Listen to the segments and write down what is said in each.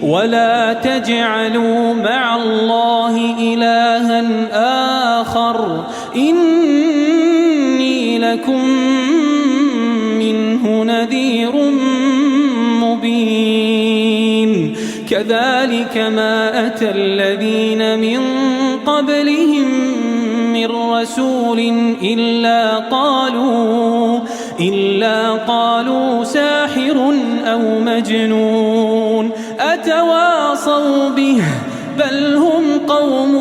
ولا تجعلوا مع الله إلها آخر إني لكم منه نذير مبين كذلك ما أتى الذين من قبلهم من رسول إلا قالوا ساحر أو مجنون أتواصوا به بل هم قوم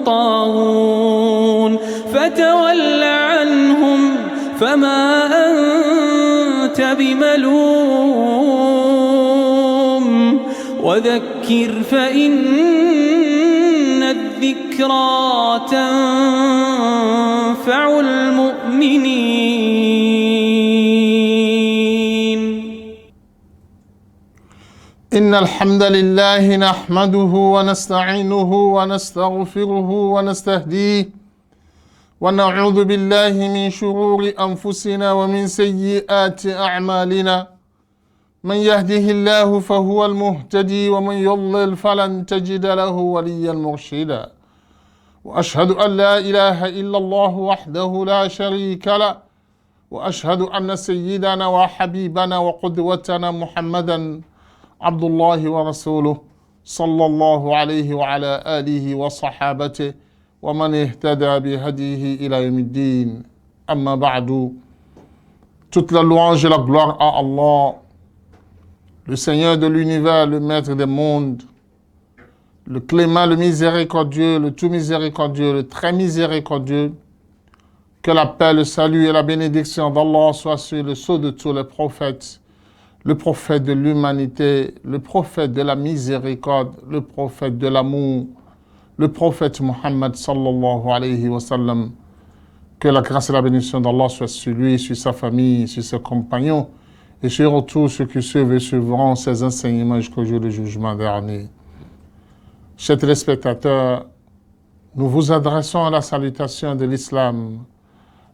طاغون فتول عنهم فما أنت بملوم وذكر فإن الذكرى تنفع المؤمنين إن الحمد لله نحمده ونستعينه ونستغفره ونستهديه ونعوذ بالله من شرور أنفسنا ومن سيئات أعمالنا من يهده الله فهو المهتدي ومن يضلل فلن تجد له وليا مرشدا وأشهد أن لا إله إلا الله وحده لا شريك له وأشهد أن سيدنا وحبيبنا وقدوتنا محمدا عبد الله ورسوله صلى الله عليه وعلى آله وصحابته ومن اهتدى بهديه إلى يوم الدين أما بعد. Toute la louange et la gloire à Allah, le Seigneur de l'univers, le Maître des mondes, le clément, le miséricordieux, le tout miséricordieux, le très miséricordieux. Que la paix, le salut et la bénédiction d'Allah soient sur le sceau de tous les prophètes, le prophète de l'humanité, le prophète de la miséricorde, le prophète de l'amour, le prophète Muhammad sallallahu alayhi wa sallam. Que la grâce et la bénédiction d'Allah soient sur lui, sur sa famille, sur ses compagnons et sur tous ceux qui suivent et suivront ses enseignements jusqu'au jour du jugement dernier. Chers téléspectateurs, nous vous adressons la salutation de l'islam,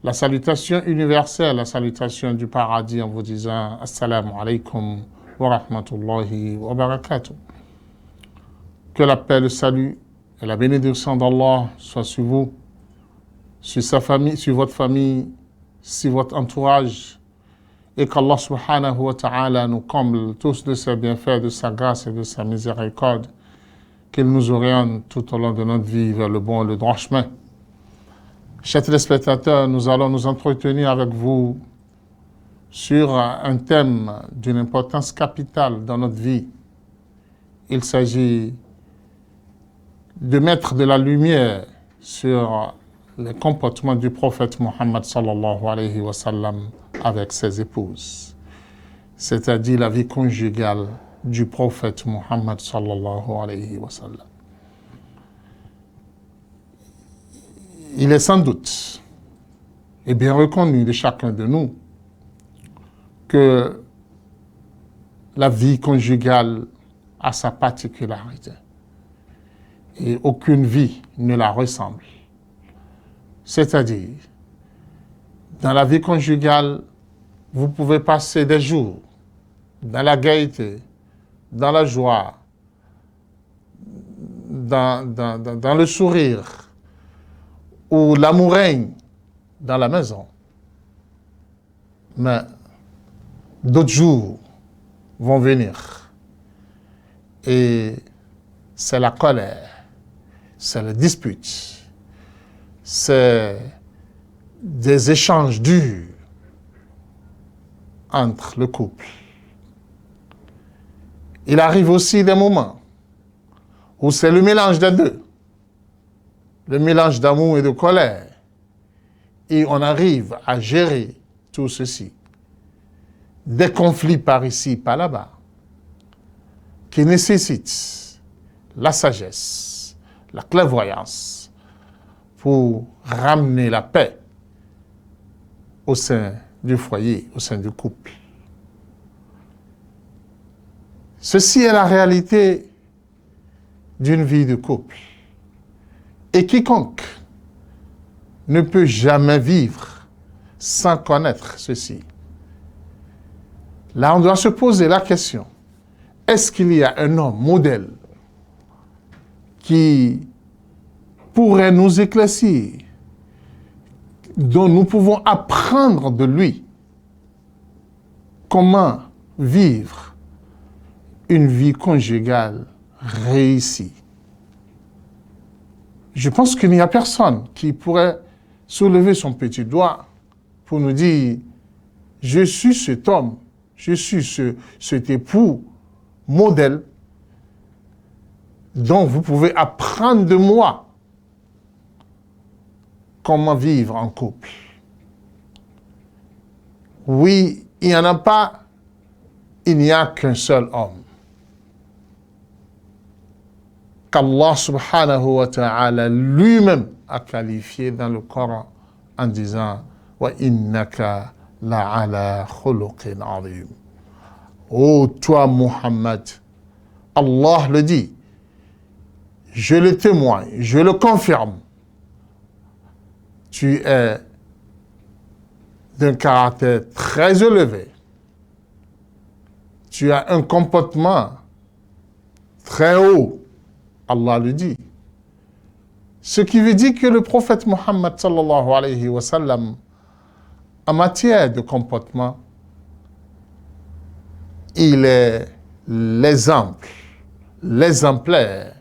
la salutation universelle, la salutation du paradis en vous disant Assalamu alaikum wa rahmatullahi wa barakatuh. Que la paix, le salut et la bénédiction d'Allah soient sur vous, sur sa famille, sur votre famille, sur votre entourage, et qu'Allah subhanahu wa ta'ala nous comble tous de ses bienfaits, de sa grâce et de sa miséricorde, qu'il nous oriente tout au long de notre vie vers le bon et le droit chemin. Chers téléspectateurs, nous allons nous entretenir avec vous sur un thème d'une importance capitale dans notre vie. Il s'agit de mettre de la lumière sur les comportements du prophète Muhammad sallallahu alayhi wa sallam avec ses épouses, c'est-à-dire la vie conjugale du prophète Muhammad sallallahu alayhi wa sallam. Il est sans doute et bien reconnu de chacun de nous que la vie conjugale a sa particularité et aucune vie ne la ressemble. C'est-à-dire, dans la vie conjugale, vous pouvez passer des jours dans la gaieté, dans la joie, dans le sourire, où l'amour règne dans la maison. Mais d'autres jours vont venir et c'est la colère, c'est la dispute, c'est des échanges durs entre le couple. Il arrive aussi des moments où c'est le mélange des deux, le mélange d'amour et de colère, et on arrive à gérer tout ceci. Des conflits par ici, par là-bas, qui nécessitent la sagesse, la clairvoyance, pour ramener la paix au sein du foyer, au sein du couple. Ceci est la réalité d'une vie de couple. Et quiconque ne peut jamais vivre sans connaître ceci. Là, on doit se poser la question, est-ce qu'il y a un homme modèle qui pourrait nous éclaircir, dont nous pouvons apprendre de lui comment vivre une vie conjugale réussie? Je pense qu'il n'y a personne qui pourrait soulever son petit doigt pour nous dire « Je suis cet homme, je suis cet époux modèle dont vous pouvez apprendre de moi comment vivre en couple. » Oui, il n'y en a pas, il n'y a qu'un seul homme qu'Allah subhanahu wa ta'ala lui-même a qualifié dans le Coran en disant « Wa innaka la'ala khuluqin azim » Ô toi Muhammad, Allah le dit, je le témoigne, je le confirme, tu es d'un caractère très élevé, tu as un comportement très haut, Allah le dit. Ce qui veut dire que le prophète Muhammad sallallahu alayhi wa sallam, en matière de comportement, il est l'exemple, l'exemplaire.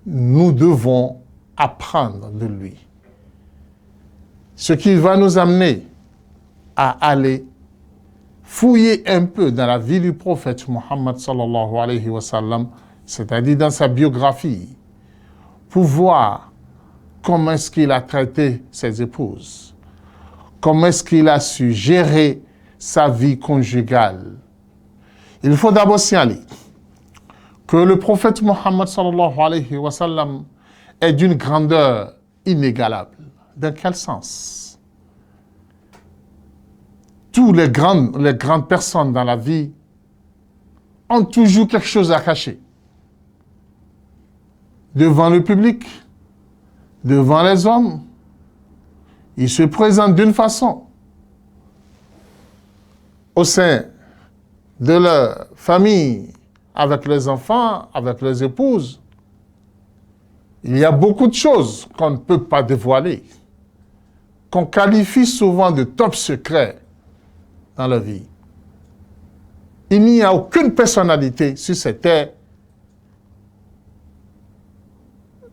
Nous devons apprendre de lui. Ce qui va nous amener à aller fouiller un peu dans la vie du prophète Muhammad sallallahu alayhi wa sallam, c'est-à-dire dans sa biographie, pour voir comment est-ce qu'il a traité ses épouses, comment est-ce qu'il a su gérer sa vie conjugale. Il faut d'abord signaler que le prophète Muhammad sallallahu alayhi wa sallam est d'une grandeur inégalable. Dans quel sens? Toutes les grandes personnes dans la vie ont toujours quelque chose à cacher. Devant le public, devant les hommes, ils se présentent d'une façon. Au sein de leur famille, avec les enfants, avec les épouses, il y a beaucoup de choses qu'on ne peut pas dévoiler, qu'on qualifie souvent de top secrets dans la vie. Il n'y a aucune personnalité sur cette terre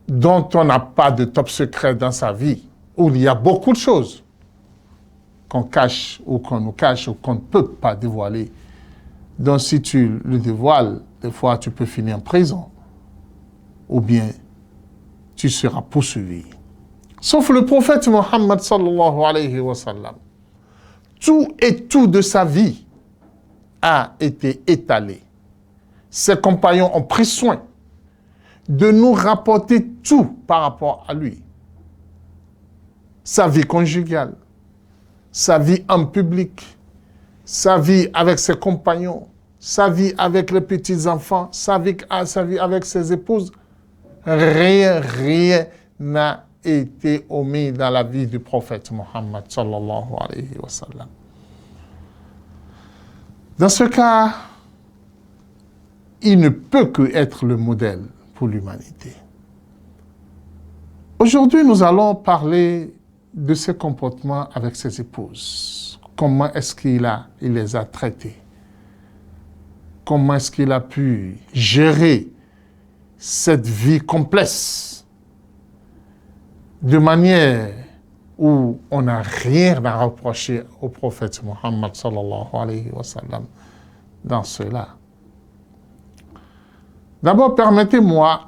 dont on n'a pas de top secret dans sa vie, où il y a beaucoup de choses qu'on cache ou qu'on nous cache ou qu'on ne peut pas dévoiler. Donc si tu le dévoiles, des fois tu peux finir en prison ou bien tu seras poursuivi. Sauf le prophète Muhammad sallallahu alayhi wa sallam. Tout et tout de sa vie a été étalé. Ses compagnons ont pris soin de nous rapporter tout par rapport à lui. Sa vie conjugale, sa vie en public, sa vie avec ses compagnons, sa vie avec les petits-enfants, sa vie avec ses épouses. Rien n'a été omis dans la vie du prophète Muhammad sallallahu alayhi wa sallam. Dans ce cas, il ne peut que être le modèle pour l'humanité. Aujourd'hui, nous allons parler de ses comportements avec ses épouses. Comment est-ce qu'il les a traités? Comment est-ce qu'il a pu gérer cette vie complexe de manière où on n'a rien à reprocher au prophète Muhammad sallallahu alayhi wa sallam dans cela. D'abord, permettez-moi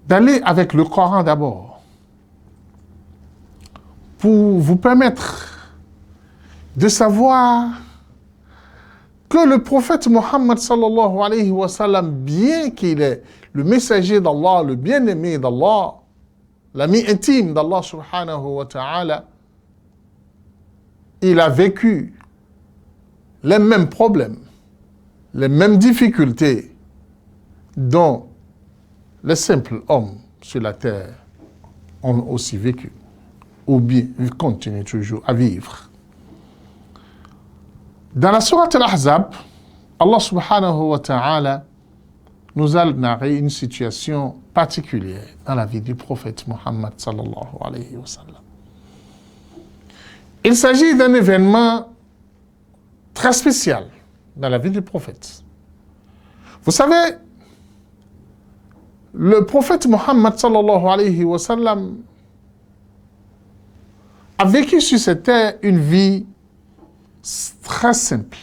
d'aller avec le Coran d'abord, pour vous permettre de savoir que le prophète Muhammad sallallahu alayhi wa sallam, bien qu'il est le messager d'Allah, le bien-aimé d'Allah, l'ami intime d'Allah subhanahu wa ta'ala, il a vécu les mêmes problèmes, les mêmes difficultés dont les simples hommes sur la terre ont aussi vécu, ou bien continuent toujours à vivre. Dans la sourate Al-Ahzab, Allah subhanahu wa ta'ala nous a narré une situation particulière dans la vie du prophète Muhammad sallallahu alayhi wa sallam. Il s'agit d'un événement très spécial dans la vie du prophète. Vous savez, le prophète Muhammad sallallahu alayhi wa sallam a vécu sur cette terre une vie très simple.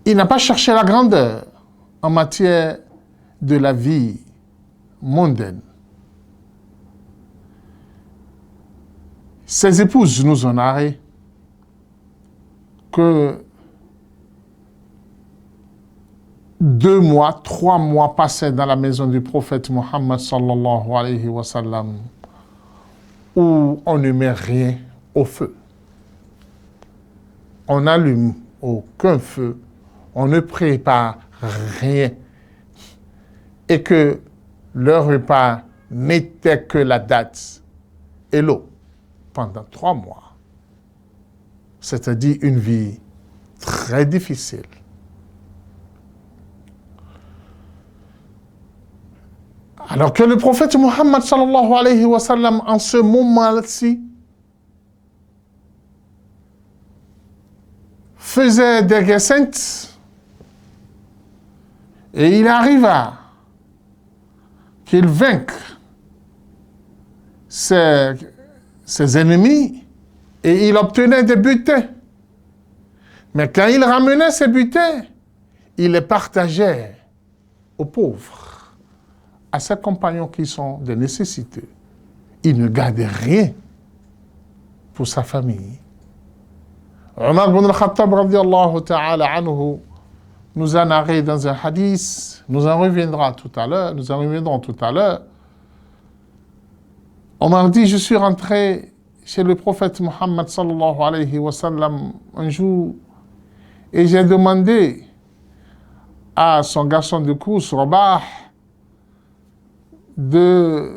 Il n'a pas cherché la grandeur en matière de la vie mondaine. Ses épouses nous ont narré que 2 mois, 3 mois passaient dans la maison du prophète Muhammad sallallahu alayhi wa sallam où on ne met rien au feu. On n'allume aucun feu, on ne prépare rien. Et que leur repas n'était que la date et l'eau pendant 3 mois. C'est-à-dire une vie très difficile. Alors que le prophète Muhammad sallallahu alayhi wa sallam, en ce moment-ci, faisait des guerres saintes et il arriva qu'il vainque ses ennemis et il obtenait des butins. Mais quand il ramenait ces butins, il les partageait aux pauvres, à ses compagnons qui sont des nécessiteux. Il ne gardait rien pour sa famille. Omar ibn al-Khattab radiyallahu ta'ala anhu nous a narré dans un hadith, nous en reviendrons tout à l'heure. Omar dit, je suis rentré chez le prophète Muhammad sallallahu alayhi wa sallam un jour et j'ai demandé à son garçon de course, Rabah, de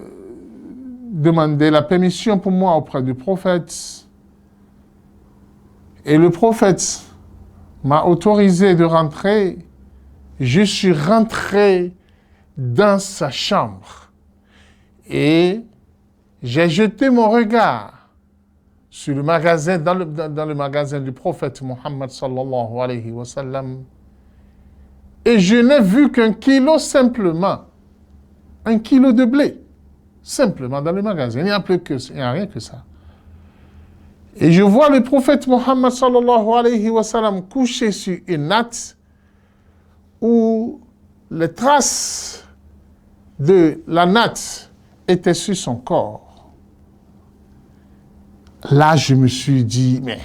demander la permission pour moi auprès du prophète. Et le prophète m'a autorisé de rentrer. Je suis rentré dans sa chambre et j'ai jeté mon regard sur le magasin, dans le magasin du prophète Muhammad sallallahu alayhi wa sallam, et je n'ai vu qu'un kilo simplement, 1 kilo de blé, simplement dans le magasin. Il n'y a rien que ça. Et je vois le prophète Muhammad sallallahu alayhi wa sallam couché sur une natte où les traces de la natte étaient sur son corps. Là, je me suis dit, mais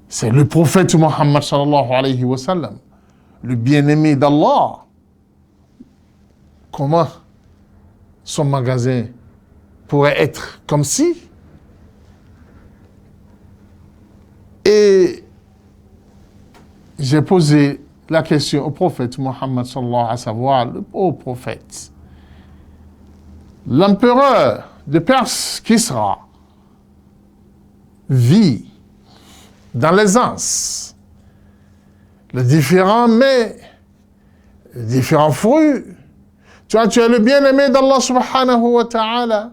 c'est le prophète Muhammad sallallahu alayhi wa sallam, le bien-aimé d'Allah. Comment son magasin pourrait être comme si? Et j'ai posé la question au prophète Muhammad sallallahu alayhi wa sallam, à savoir, le beau prophète, l'empereur de Perse, Kisra, vit dans l'aisance, les différents mets, les différents fruits. Tu es le bien-aimé d'Allah subhanahu wa ta'ala.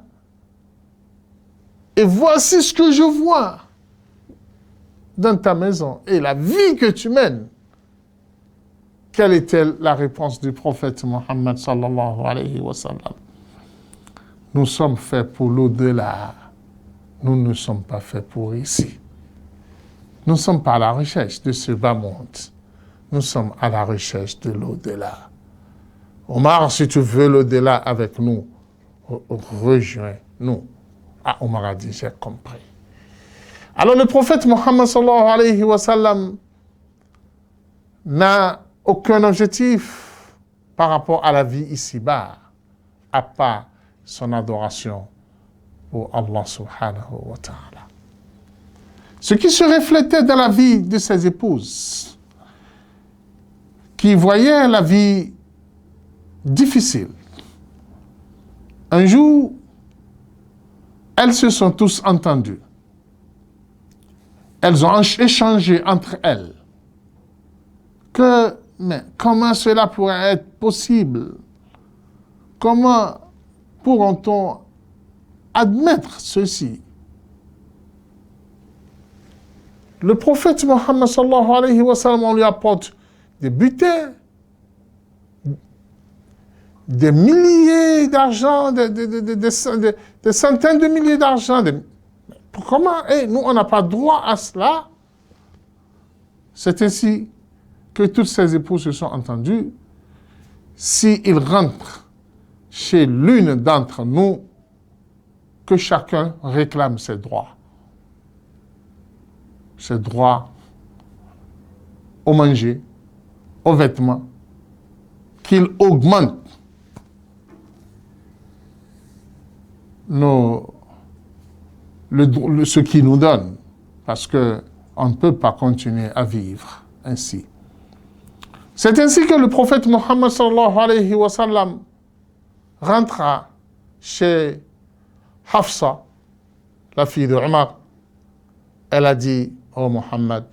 Et voici ce que je vois dans ta maison et la vie que tu mènes. Quelle était la réponse du prophète Muhammad sallallahu alayhi wa sallam? Nous sommes faits pour l'au-delà. Nous ne sommes pas faits pour ici. Nous ne sommes pas à la recherche de ce bas monde. Nous sommes à la recherche de l'au-delà. Omar, si tu veux l'au-delà avec nous, rejoins-nous. Ah, Omar a dit, j'ai compris. Alors le prophète Muhammad sallallahu alayhi wa sallam n'a aucun objectif par rapport à la vie ici-bas, à part son adoration pour Allah subhanahu wa ta'ala. Ce qui se reflétait dans la vie de ses épouses, qui voyaient la vie difficile. Un jour, elles se sont tous entendues. elles ont échangé entre elles. Mais comment cela pourrait être possible? Comment pourront-on admettre ceci? Le prophète Mohammed sallallahu alayhi wa sallam, on lui apporte des butins, des milliers d'argent, des centaines de milliers d'argent. Comment? Nous, on n'a pas droit à cela. C'est ainsi que toutes ces épouses se sont entendues. S'ils rentrent chez l'une d'entre nous, que chacun réclame ses droits. Ses droits au manger, aux vêtements, qu'il augmente ce qu'il nous donne, parce qu'on ne peut pas continuer à vivre ainsi. C'est ainsi que le prophète Mohammed sallallahu alayhi wa sallam rentra chez Hafsa, la fille de Omar. Elle a dit: oh Mohammed,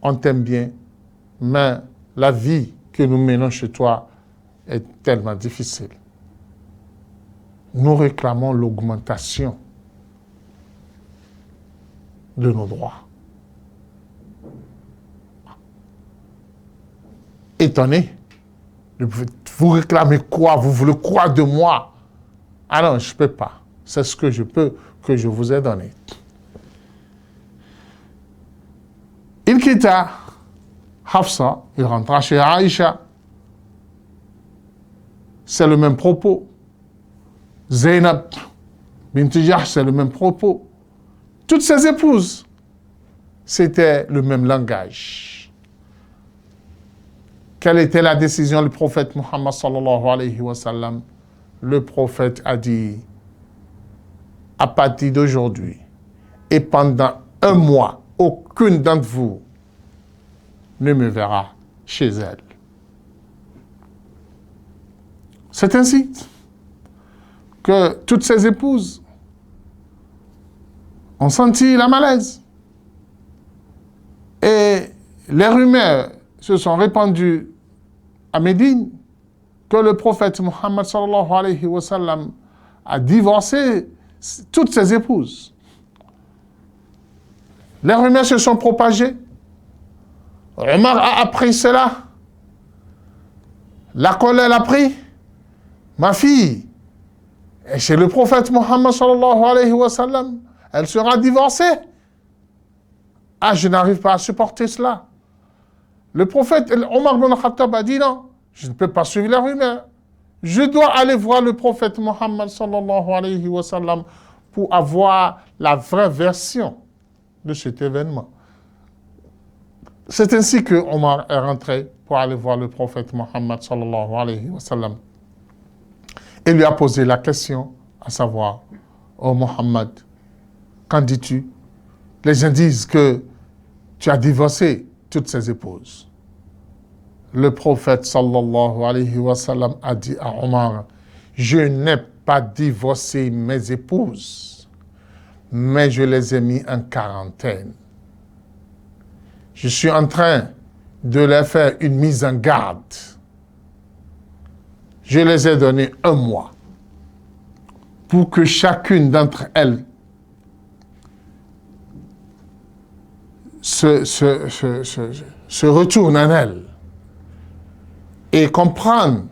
on t'aime bien, mais la vie que nous menons chez toi est tellement difficile. Nous réclamons l'augmentation de nos droits. Étonné, vous réclamez quoi? Vous voulez quoi de moi? Ah non, je ne peux pas. C'est ce que je peux, que je vous ai donné. Il quitta Hafsa, il rentra chez Aïcha. C'est le même propos. Zainab bint Jahsh, c'est le même propos. Toutes ses épouses, c'était le même langage. Quelle était la décision du prophète Muhammad sallallahu alayhi wa sallam? Le prophète a dit: à partir d'aujourd'hui et pendant un mois, aucune d'entre vous ne me verra chez elle. C'est ainsi que toutes ces épouses ont senti la malaise. Et les rumeurs se sont répandues à Médine que le prophète Muhammad sallallahu alayhi wa sallam a divorcé toutes ses épouses. Les rumeurs se sont propagées. Omar a appris cela. La colère l'a pris. Ma fille est chez le prophète Muhammad sallallahu alayhi wa sallam. Elle sera divorcée. Ah, je n'arrive pas à supporter cela. Le prophète Omar ibn Khattab a dit: non, je ne peux pas suivre les rumeurs. Je dois aller voir le prophète Muhammad sallallahu alayhi wa sallam pour avoir la vraie version de cet événement. C'est ainsi que Omar est rentré pour aller voir le prophète Muhammad sallallahu alayhi wa sallam. Il lui a posé la question, à savoir: oh Muhammad, qu'en dis-tu? Les gens disent que tu as divorcé toutes ses épouses. Le prophète sallallahu alayhi wa sallam a dit à Omar: je n'ai pas divorcé mes épouses, mais je les ai mis en quarantaine. Je suis en train de leur faire une mise en garde. Je les ai donné un mois pour que chacune d'entre elles se retourne en elle et comprenne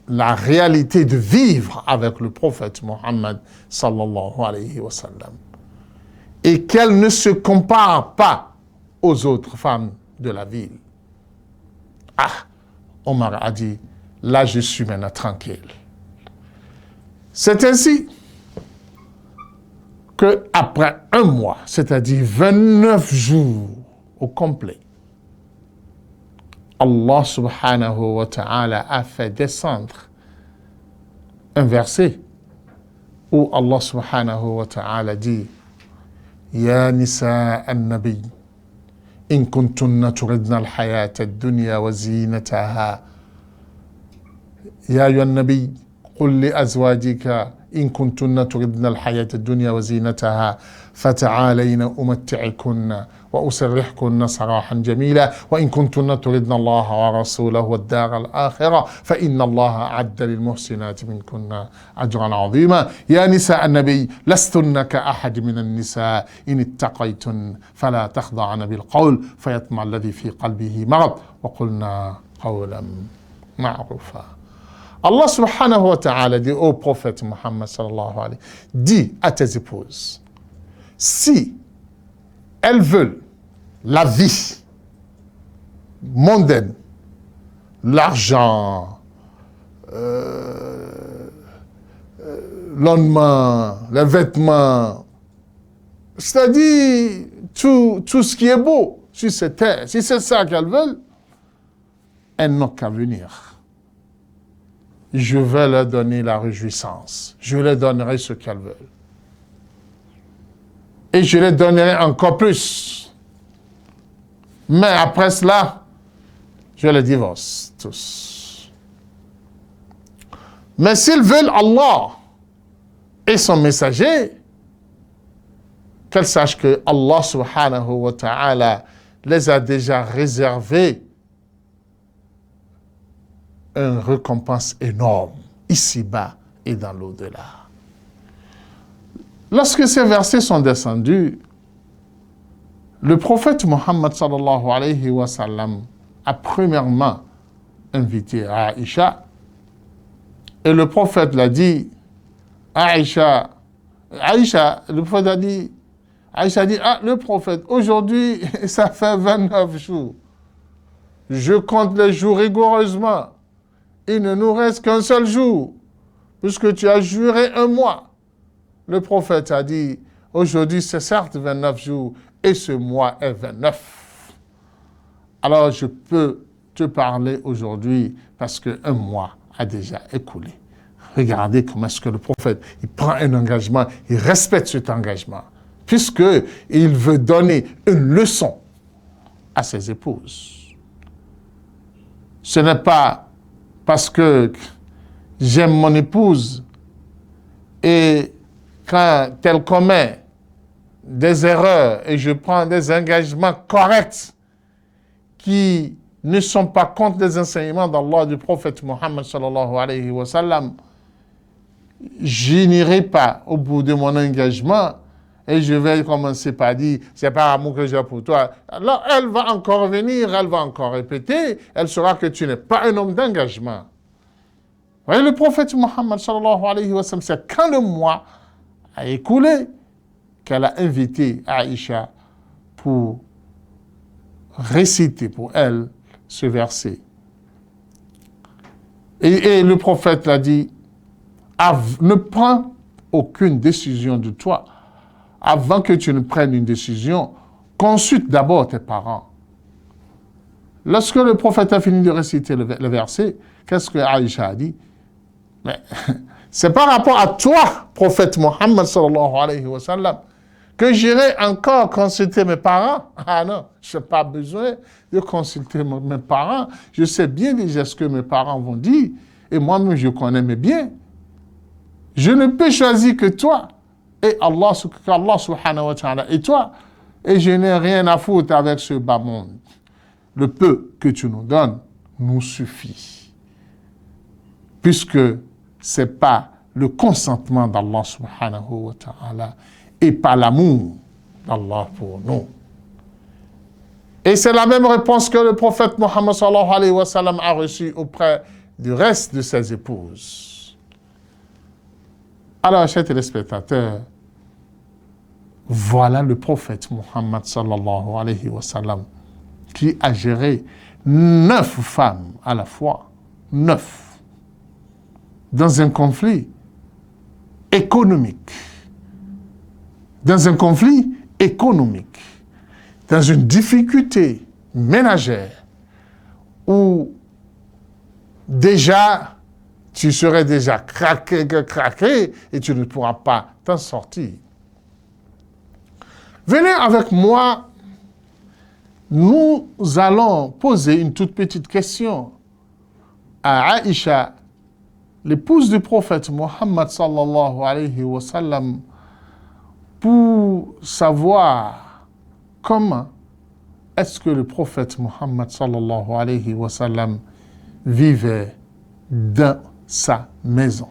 la réalité de vivre avec le prophète Mohammed sallallahu alayhi wa sallam et qu'elle ne se compare pas aux autres femmes de la ville. Ah, Omar a dit: là je suis maintenant tranquille. C'est ainsi qu'après un mois, c'est-à-dire 29 jours au complet, Allah subhanahu wa ta'ala a fait descendre un verset où Allah subhanahu wa ta'ala dit: Ya nisa an-nabi, in kuntunna turidna al-hayata ad-dunya wa zinataha. Ya ayyuhan nabi, قل لأزواجك إن كنتن تردن الحياة الدنيا وزينتها فتعالين أمتعكن وأسرحكن سراحا جميلا وإن كنتن تردن الله ورسوله والدار الآخرة فإن الله أعد للمحسنات منكن أجرا عظيما يا نساء النبي لستن كأحد من النساء إن اتقيتن فلا تخضعن بالقول فيطمع الذي في قلبه مرض وقلنا قولا معروفا. Allah subhanahu wa ta'ala dit au prophète Muhammad sallallahu alayhi wa sallam, dis à tes épouses, si elles veulent la vie mondaine, l'argent, l'ornement, les vêtements, c'est-à-dire tout ce qui est beau sur cette terre, si c'est ça qu'elles veulent, elles n'ont qu'à venir. Je vais leur donner la réjouissance. Je leur donnerai ce qu'elles veulent. Et je les donnerai encore plus. Mais après cela, je les divorce tous. Mais s'ils veulent Allah et son messager, qu'elles sachent que Allah subhanahu wa ta'ala les a déjà réservés une récompense énorme, ici-bas et dans l'au-delà. Lorsque ces versets sont descendus, le prophète Muhammad sallallahu alayhi wa sallam a premièrement invité Aïcha, et le prophète l'a dit, Aïcha, le prophète a dit, Aïcha dit, ah, le prophète, aujourd'hui, ça fait 29 jours. Je compte les jours rigoureusement. Il ne nous reste qu'un seul jour, puisque tu as juré un mois. Le prophète a dit, aujourd'hui c'est certes 29 jours, et ce mois est 29. Alors je peux te parler aujourd'hui, parce qu'un mois a déjà écoulé. Regardez comment est-ce que le prophète, il prend un engagement, il respecte cet engagement, puisqu'il veut donner une leçon à ses épouses. Ce n'est pas parce que j'aime mon épouse et quand elle commet des erreurs et je prends des engagements corrects qui ne sont pas contre les enseignements d'Allah du prophète Muhammad sallallahu alayhi wa sallam, je n'irai pas au bout de mon engagement et je vais commencer par dire, c'est pas amour que j'ai pour toi. Alors, elle va encore venir, elle va encore répéter, elle saura que tu n'es pas un homme d'engagement. Vous voyez, le prophète Muhammad sallallahu alayhi wa sallam, c'est quand le mois a écoulé qu'elle a invité Aïcha pour réciter pour elle ce verset. Et le prophète l'a dit, ne prends aucune décision de toi. Avant que tu ne prennes une décision, consulte d'abord tes parents. Lorsque le prophète a fini de réciter le verset, qu'est-ce que Aïcha a dit? Mais c'est par rapport à toi, prophète Muhammad sallallahu alayhi wa sallam, que j'irai encore consulter mes parents. Ah non, je n'ai pas besoin de consulter mes parents. Je sais bien déjà ce que mes parents vont dire. Et moi-même, je connais mes biens. Je ne peux choisir que toi. Et Allah subhanahu wa ta'ala et toi. Et je n'ai rien à foutre avec ce bas monde. Le peu que tu nous donnes nous suffit. Puisque ce n'est pas le consentement d'Allah subhanahu wa ta'ala et pas l'amour d'Allah pour nous. Et c'est la même réponse que le prophète Muhammad sallallahu alayhi wa sallam a reçue auprès du reste de ses épouses. Alors, chers téléspectateurs, voilà le prophète Muhammad sallallahu alayhi wa sallam qui a géré 9 femmes à la fois, 9, dans un conflit économique. Dans un conflit économique, dans une difficulté ménagère, où déjà, tu serais déjà craqué, et tu ne pourras pas t'en sortir. Venez avec moi, nous allons poser une toute petite question à Aïcha l'épouse du prophète Muhammad sallallahu alayhi wa sallam pour savoir comment est-ce que le prophète Muhammad sallallahu alayhi wa sallam vivait dans sa maison.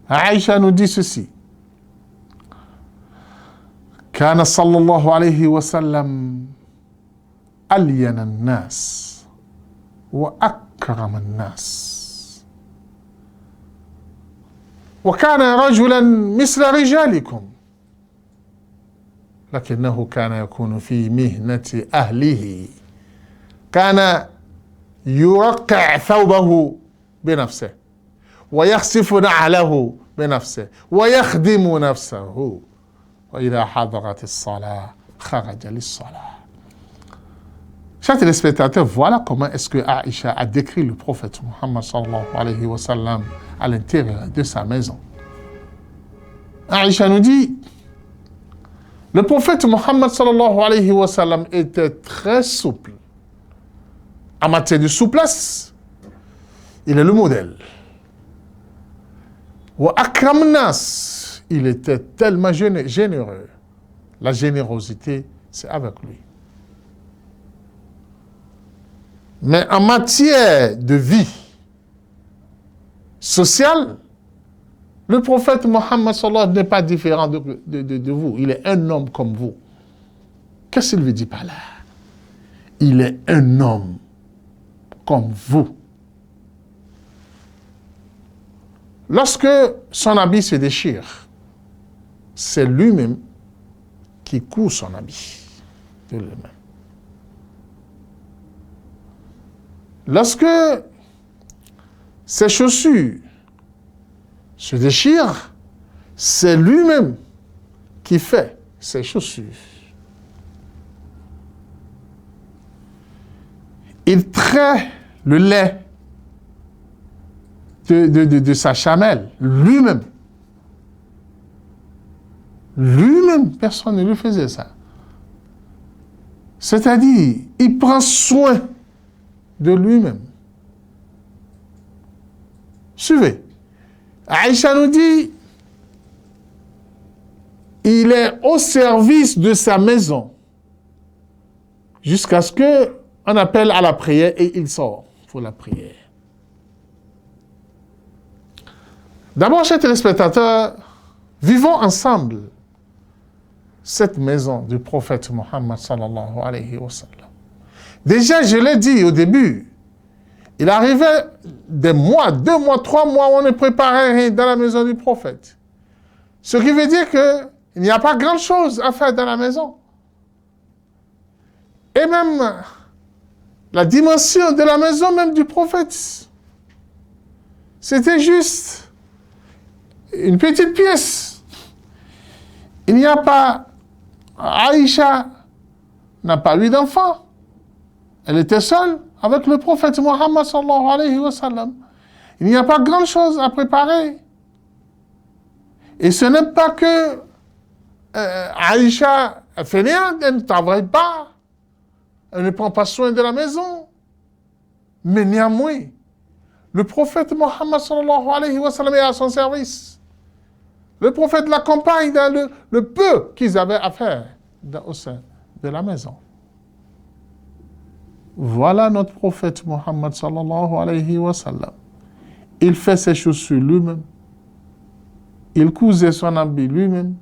Aïcha nous dit ceci. كان صلى الله عليه وسلم ألين الناس وأكرم الناس وكان رجلا مثل رجالكم لكنه كان يكون في مهنة أهله كان يرقع ثوبه بنفسه ويخسف نعله بنفسه ويخدم نفسه وإذا حضرت الصلاة خرج للصلاة. Chers téléspectateurs, voilà comment est-ce que Aïcha a décrit le prophète Muhammad sallallahu alayhi wa sallam à l'intérieur de sa maison. Aïcha nous dit, le prophète Muhammad sallallahu alayhi wa sallam était très souple. En matière de souplesse, il est le modèle. Wa akram nas, il était tellement généreux. La générosité, c'est avec lui. Mais en matière de vie sociale, le prophète Mohammed sallallahu n'est pas différent de vous. Il est un homme comme vous. Qu'est-ce qu'il veut dire par là? Il est un homme comme vous. Lorsque son habit se déchire, c'est lui-même qui coud son habit de lui-même. Lorsque ses chaussures se déchirent, c'est lui-même qui fait ses chaussures. Il trait le lait de sa chamelle, lui-même. Lui-même, personne ne lui faisait ça. C'est-à-dire, il prend soin de lui-même. Suivez. Aïcha nous dit, il est au service de sa maison jusqu'à ce qu'on appelle à la prière et il sort pour la prière. D'abord, chers téléspectateurs, vivons ensemble cette maison du prophète Muhammad sallallahu alayhi wa sallam. Déjà, je l'ai dit au début, il arrivait des mois, 2 mois, 3 mois, où on ne préparait rien dans la maison du prophète. Ce qui veut dire qu'il n'y a pas grand-chose à faire dans la maison. Et même la dimension de la maison même du prophète, c'était juste une petite pièce. Il n'y a pas... Aïcha n'a pas eu d'enfant. Elle était seule avec le prophète Muhammad sallallahu alayhi wa sallam. Il n'y a pas grand-chose à préparer. Et ce n'est pas que Aïcha fait rien, elle ne travaille pas. Elle ne prend pas soin de la maison. Mais néanmoins, le prophète Muhammad sallallahu alayhi wa sallam est à son service. Le prophète l'accompagne dans le peu qu'ils avaient à faire au sein de la maison. Voilà notre prophète Muhammad sallallahu alayhi wa sallam. Il fait ses chaussures lui-même. Il cousait son habit lui-même.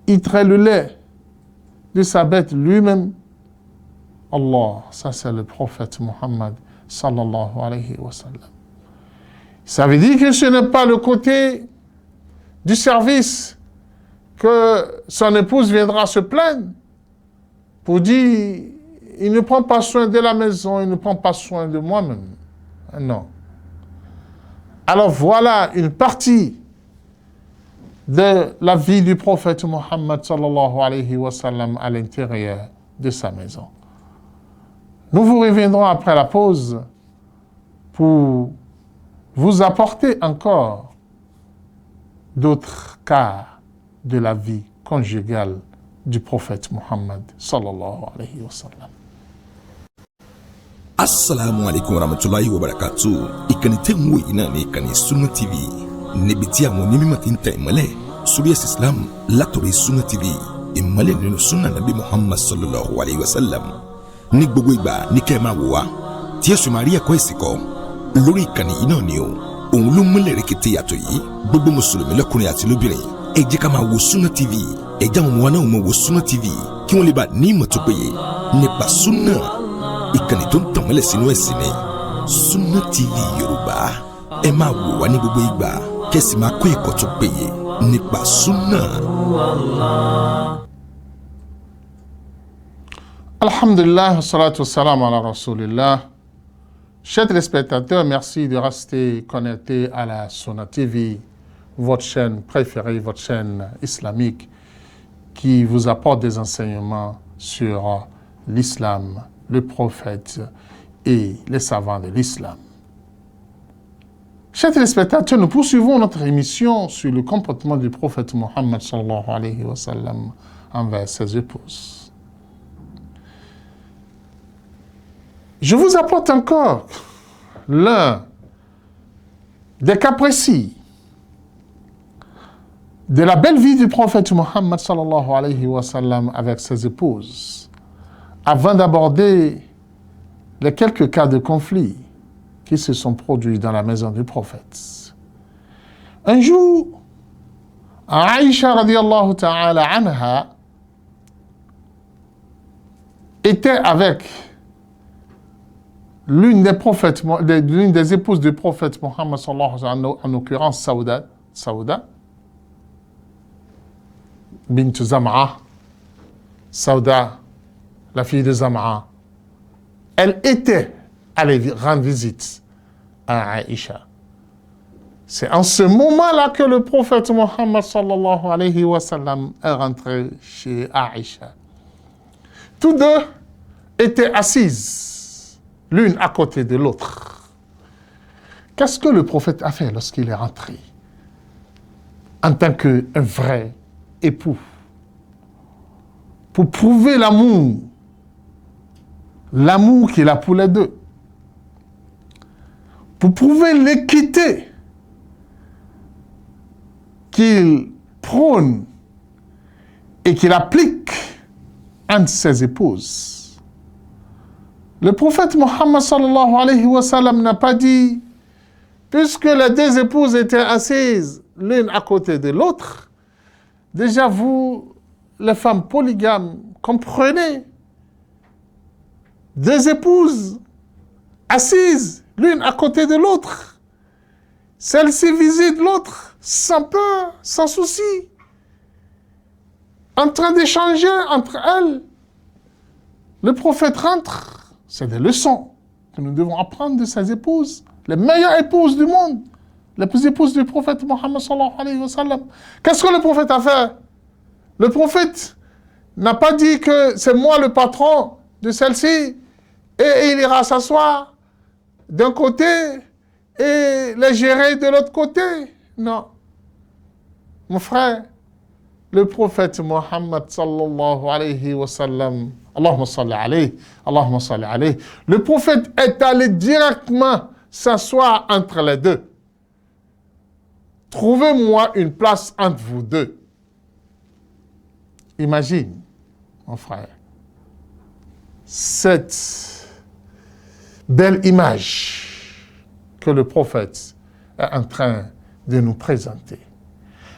Il trait le lait de sa bête lui-même. Allah, ça c'est le prophète Muhammad sallallahu alayhi wa sallam. Ça veut dire que ce n'est pas le côté du service que son épouse viendra se plaindre pour dire il ne prend pas soin de la maison, il ne prend pas soin de moi-même. Non. Alors voilà une partie de la vie du prophète Muhammad sallallahu alayhi wa sallam à l'intérieur de sa maison. Nous vous reviendrons après la pause pour vous apporter encore d'autres cas de la vie conjugale du prophète Muhammad sallallahu alayhi wa sallam. Assalamu alaikum warahmatullahi wabarakatuh. Ìkànnì tẹ́ ń wò yìí náà ní ìkànnì Sunna TV. Níbi tí àwọn onímọ̀ ti ń tẹ ìmọ́lẹ̀ sórí ẹ̀sìn Islam látọ̀rí Sunna TV. Ìmọ́lẹ̀ nínú Sunna Nabi Muhammad sallallahu alayhi wa sallam. Ní gbogbo ìgbà ní kẹ́ ẹ máa wò wá. Tí ẹ sì máa rí ẹ̀kọ́ ìsìn kọ́ lórí ìkànnì yìí náà ni o. Òun ló múlẹ̀ rẹ̀kẹ̀tẹ̀ yàtọ̀ yìí. Gbogbo mùsùlùmí lọ́kùnrin àti lóbìnrin. Ẹ jẹ́ ká máa wo Sunna TV. Ẹ jẹ́ àwọn ọmọ wa náà máa wo Sunna TV kí wọ́n lè bá ní ìmọ̀ tó péye nípa Sunna. Ìkànnì tó ń tàn mọ́lẹ̀ sínú ẹ̀sìn ni Sunna TV Yorùbá. Ẹ máa wò wá ní gbogbo ìgbà kẹ́sì máa kó ẹ̀kọ́ tó péye nípa Sunna. Alhamdulillah, salatu wassalam ala rasulillah. Chers téléspectateurs, merci de rester connectés à la Sunna TV, votre chaîne préférée, votre chaîne islamique qui vous apporte des enseignements sur l'islam, le prophète et les savants de l'islam. Chers téléspectateurs, nous poursuivons notre émission sur le comportement du prophète Mohammed sallallahu alayhi wa sallam envers ses épouses. Je vous apporte encore l'un des cas précis de la belle vie du prophète Mohammed sallallahu alayhi wa sallam avec ses épouses, avant d'aborder les quelques cas de conflit qui se sont produits dans la maison du prophète. Un jour, Aïcha radiallahu ta'ala anha était avec l'une des épouses du prophète Mohammed sallallahu alayhi wa sallam, en l'occurrence Sauda bint Zam'a, Sauda, la fille de Zam'a. Elle était allée rendre visite à Aïcha. C'est en ce moment-là que le prophète Mohammed sallallahu alayhi wa sallam est rentré chez Aïcha. Tous deux étaient assises, l'une à côté de l'autre. Qu'est-ce que le prophète a fait lorsqu'il est rentré en tant qu'un vrai époux? Pour prouver l'amour qu'il a pour les deux, pour prouver l'équité qu'il prône et qu'il applique entre ses épouses. Le prophète Mohammed sallallahu alayhi wa sallam n'a pas dit, puisque les deux épouses étaient assises l'une à côté de l'autre, déjà vous, les femmes polygames, comprenez, deux épouses assises l'une à côté de l'autre. Celle-ci visite l'autre sans peur, sans souci, en train d'échanger entre elles. Le prophète rentre. C'est des leçons que nous devons apprendre de ses épouses, les meilleures épouses du monde, les épouses du prophète Mohammed sallallahu alayhi wa sallam. Qu'est-ce que le prophète a fait? Le prophète n'a pas dit que c'est moi le patron de celle-ci et il ira s'asseoir d'un côté et les gérer de l'autre côté. Non. Mon frère, le prophète Mohammed sallallahu alayhi wa sallam, Allahumma salli alayhi, Allahumma salli alayhi, le prophète est allé directement s'asseoir entre les deux. Trouvez-moi une place entre vous deux. Imagine, mon frère, cette belle image que le prophète est en train de nous présenter.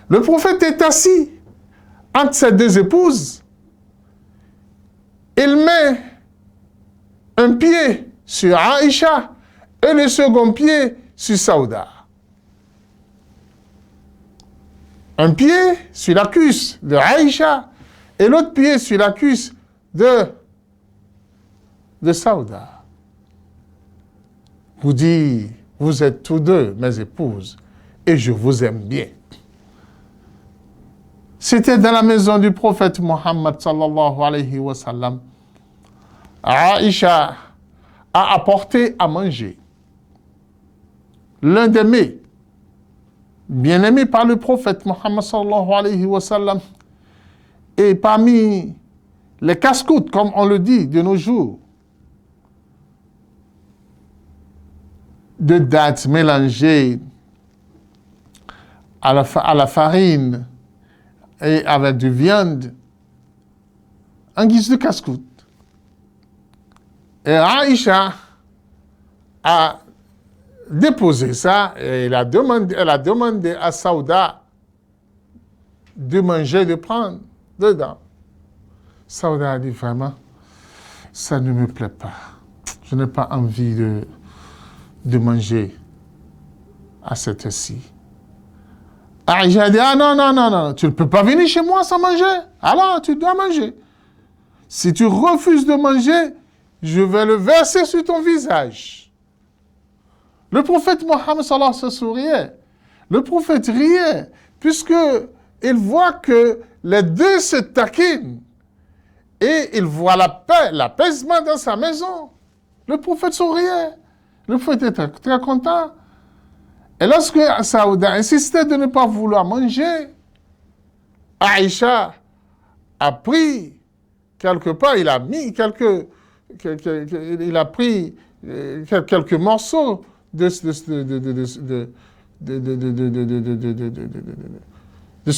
Le prophète est assis entre ses deux épouses. Il met un pied sur Aïcha et le second pied sur Sauda. Un pied sur la cuisse de Aïcha et l'autre pied sur la cuisse de Sauda. Vous dit, vous êtes tous deux mes épouses et je vous aime bien. C'était dans la maison du prophète Mohammed sallallahu alayhi wa sallam. Aïcha a apporté à manger l'un des mets bien-aimé par le prophète Mohammed sallallahu alayhi wa sallam. Et parmi les casse-croûtes, comme on le dit de nos jours, de dattes mélangées à la farine et avec de viande en guise de casse-croûte. Et Aïcha a déposé ça et elle a demandé à Saouda de manger, de prendre dedans. Saouda a dit vraiment, ça ne me plaît pas. Je n'ai pas envie de manger à cette heure-ci. Aïcha a dit, ah non, tu ne peux pas venir chez moi sans manger. Alors, tu dois manger. Si tu refuses de manger, je vais le verser sur ton visage. Le prophète Mohammed sallallahu alayhi wa sallam souriait. Le prophète riait, puisqu'il voit que les deux se taquinent. Et il voit la paix, l'apaisement dans sa maison. Le prophète souriait. Le prophète était très content. Et lorsque Saouda insistait de ne pas vouloir manger, Aïcha a pris quelque part, il a pris quelques morceaux de se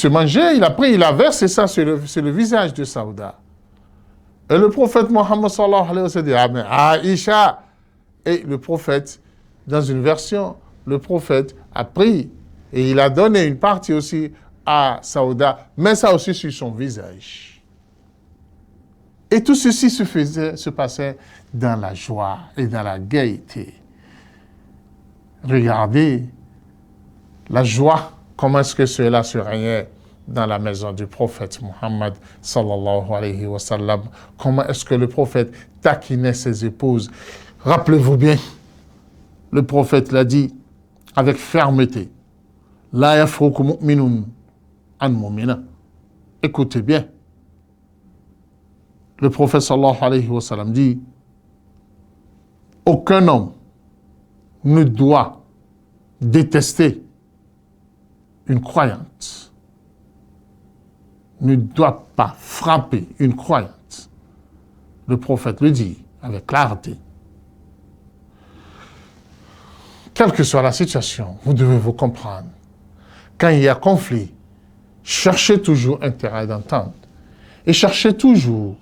manger, il a versé ça sur le visage de Saouda. Et le prophète Mohammed sallallahu alayhi wa sallam dit, ah mais Aïcha, et le prophète, dans une version, le prophète a pris et il a donné une partie aussi à Saouda, mais ça aussi sur son visage. Et tout ceci se passait dans la joie et dans la gaieté. Regardez la joie, comment est-ce que cela se régnait dans la maison du prophète Muhammad sallallahu alayhi wa sallam. Comment est-ce que le prophète taquinait ses épouses. Rappelez-vous bien, le prophète l'a dit avec fermeté. La yafruku mu'minun an mu'mina. Écoutez bien. Le prophète sallallahu alayhi wa sallam dit, aucun homme ne doit détester une croyante, ne doit pas frapper une croyante. Le prophète le dit avec clarté. Quelle que soit la situation, vous devez vous comprendre. Quand il y a conflit, cherchez toujours un terrain d'entente et cherchez toujours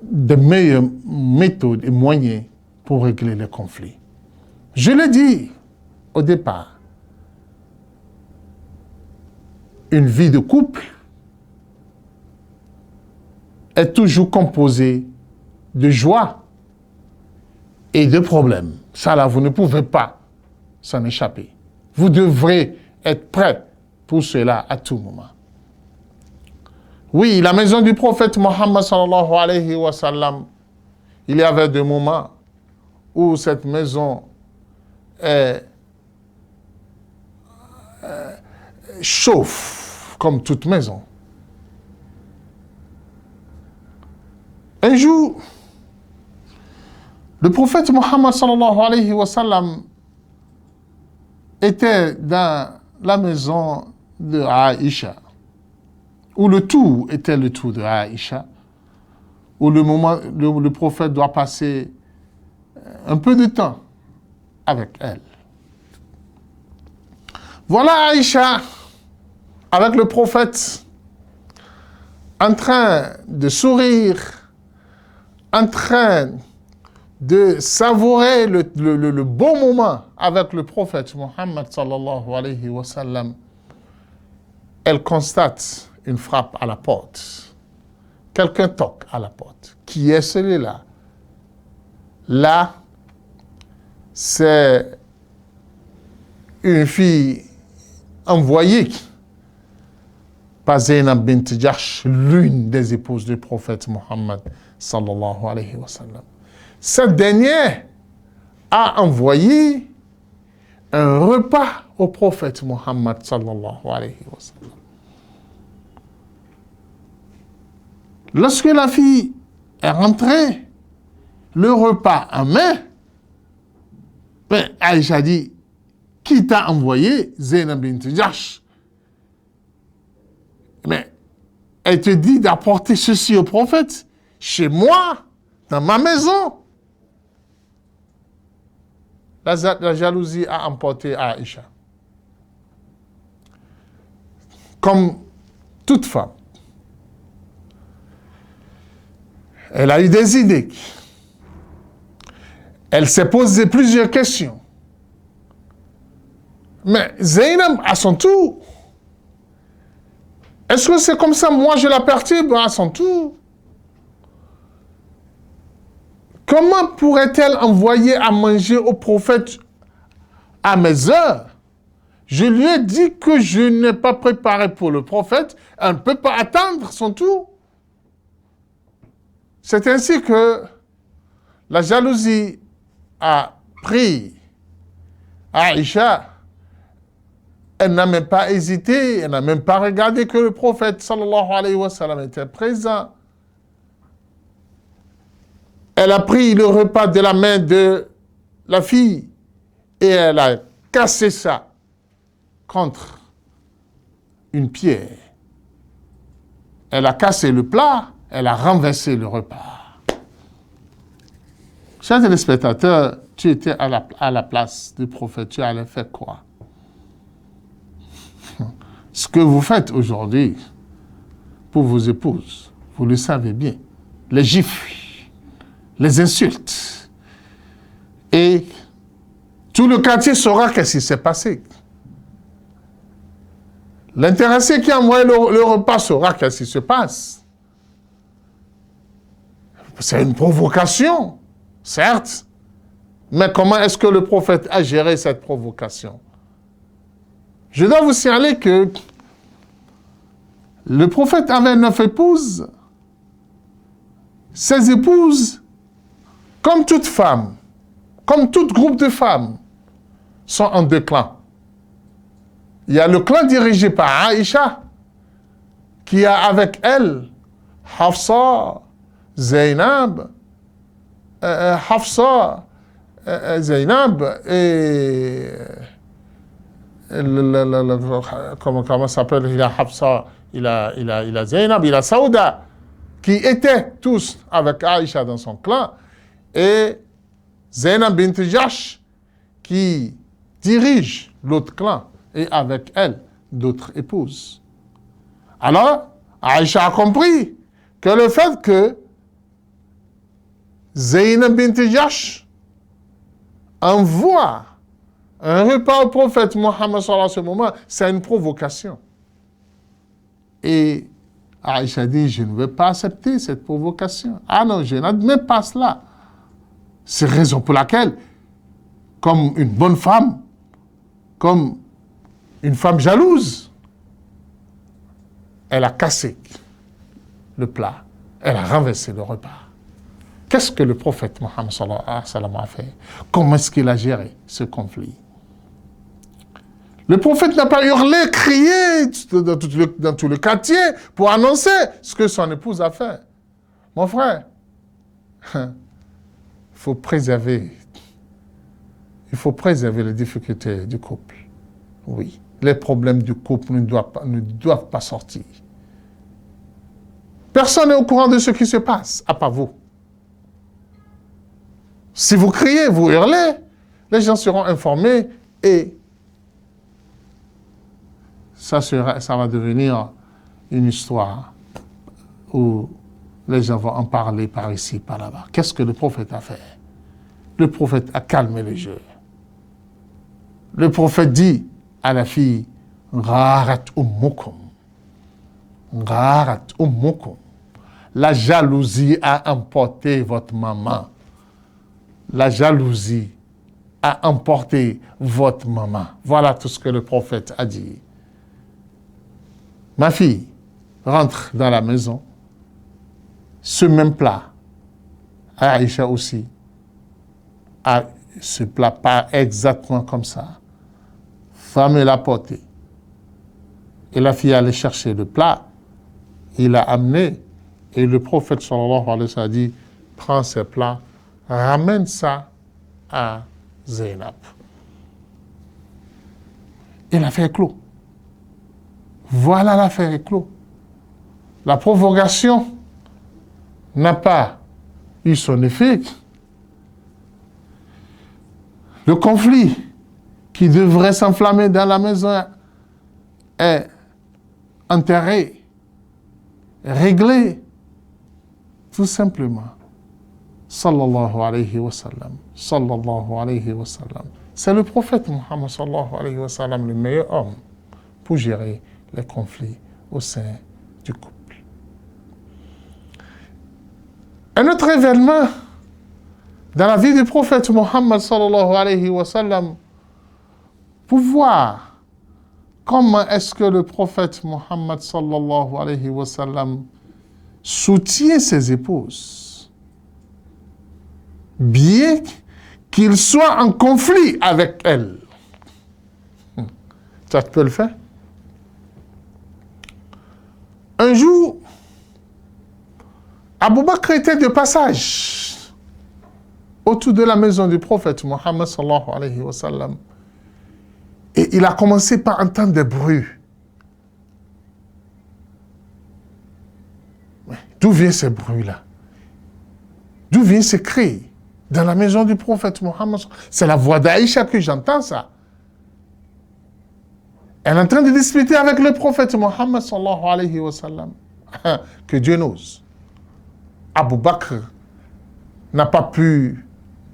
de meilleures méthodes et moyens pour régler les conflits. Je l'ai dit au départ, une vie de couple est toujours composée de joie et de problèmes. Ça là, vous ne pouvez pas s'en échapper. Vous devrez être prêt pour cela à tout moment. Oui, la maison du prophète Mohammed sallallahu alayhi wa sallam, il y avait des moments où cette maison chauffe comme toute maison. Un jour, le prophète Mohammed sallallahu alayhi wa sallam était dans la maison de Aïcha, où le tout était le tout de Aïcha, où le prophète doit passer un peu de temps avec elle. Voilà Aïcha avec le prophète en train de sourire, en train de savourer le bon moment avec le prophète Mohammed sallallahu alayhi wa sallam. Elle constate une frappe à la porte. Quelqu'un toque à la porte. Qui est celui-là? Là, c'est une fille envoyée par Zainab bint Jahsh, l'une des épouses du prophète Mohammed sallallahu alayhi wa sallam. Cette dernière a envoyé un repas au prophète Mohammed sallallahu alayhi wa sallam. Lorsque la fille est rentrée, le repas en main, Aïcha dit, qui t'a envoyé? Zainab bint Jahsh. Mais elle te dit d'apporter ceci au prophète, chez moi, dans ma maison. la jalousie a emporté Aïcha. Comme toute femme, elle a eu des idées. Elle s'est posé plusieurs questions. Mais Zainab, à son tour, est-ce que c'est comme ça, moi je la perturbe à son tour? Comment pourrait-elle envoyer à manger au prophète à mes heures? Je lui ai dit que je n'ai pas préparé pour le prophète, elle ne peut pas attendre son tour. C'est ainsi que la jalousie a pris Aïcha. Elle n'a même pas hésité, elle n'a même pas regardé que le prophète sallallahu alayhi wa sallam était présent. Elle a pris le repas de la main de la fille et elle a cassé ça contre une pierre. Elle a cassé le plat, elle a renversé le repas. Chers téléspectateurs, tu étais à la place du prophète, tu allais faire quoi? Ce que vous faites aujourd'hui pour vos épouses, vous le savez bien, les gifles, les insultes, et tout le quartier saura qu'est-ce qui s'est passé. L'intéressé qui a envoyé le repas saura qu'est-ce qui se passe. C'est une provocation, certes, mais comment est-ce que le prophète a géré cette provocation? Je dois vous signaler que le prophète avait 9 épouses. Ces épouses, comme toute femme, comme tout groupe de femmes, sont en 2 clans. Il y a le clan dirigé par Aïcha, qui a avec elle Hafsa, Zainab, Zainab et... comment s'appelle? Il a Hafsa, il a Zainab, il a Saouda, qui étaient tous avec Aïcha dans son clan, et Zainab bint Jahsh, qui dirige l'autre clan, et avec elle, d'autres épouses. Alors, Aïcha a compris que le fait que Zainab bint Jahsh envoie un repas au prophète Mohammed à ce moment, c'est une provocation. Et Aïcha dit, je ne vais pas accepter cette provocation. Ah non, je n'admets pas cela. C'est la raison pour laquelle, comme une bonne femme, comme une femme jalouse, elle a cassé le plat, elle a renversé le repas. Qu'est-ce que le prophète Mohammed a fait? Comment est-ce qu'il a géré ce conflit? Le prophète n'a pas hurlé, crié dans tout le quartier pour annoncer ce que son épouse a fait. Mon frère, il faut préserver les difficultés du couple. Oui, les problèmes du couple ne doivent pas sortir. Personne n'est au courant de ce qui se passe, à part vous. Si vous criez, vous hurlez, les gens seront informés et ça va devenir une histoire où les gens vont en parler par ici, par là-bas. Qu'est-ce que le prophète a fait? Le prophète a calmé les jeux. Le prophète dit à la fille, « Gharat ummukum » Gharat ummukum. La jalousie a emporté votre maman. La jalousie a emporté votre maman. Voilà tout ce que le prophète a dit. Ma fille rentre dans la maison. Ce même plat, Aïcha aussi, a ce plat pas exactement comme ça. Fermez la porte. Et la fille allait chercher le plat. Il l'a amené. Et le prophète sallallahu alayhi wa sallam a dit, prends ce plat, ramène ça à Zainab. Et l'affaire est clos. Voilà, l'affaire est clos. La provocation n'a pas eu son effet. Le conflit qui devrait s'enflammer dans la maison est enterré, réglé, tout simplement. Sallallahu alayhi wa sallam. Sallallahu alayhi wa sallam. C'est le prophète Muhammad sallallahu alayhi wa sallam, le meilleur homme pour gérer les conflits au sein du couple. Un autre événement dans la vie du prophète Muhammad sallallahu alayhi wa sallam, pour voir comment est-ce que le prophète Muhammad sallallahu alayhi wa sallam soutient ses épouses, bien qu'il soit en conflit avec elles. Ça peut le faire. Un jour, Abu Bakr était de passage autour de la maison du prophète Muhammad sallallahu alayhi wa sallam. Et il a commencé par entendre des bruits. D'où viennent ces bruits-là? D'où viennent ces cris? Dans la maison du prophète Muhammad. C'est la voix d'Aïcha que j'entends ça. Elle est en train de discuter avec le prophète Muhammad sallallahu alayhi wa sallam. Que Dieu n'ose. Abu Bakr n'a pas pu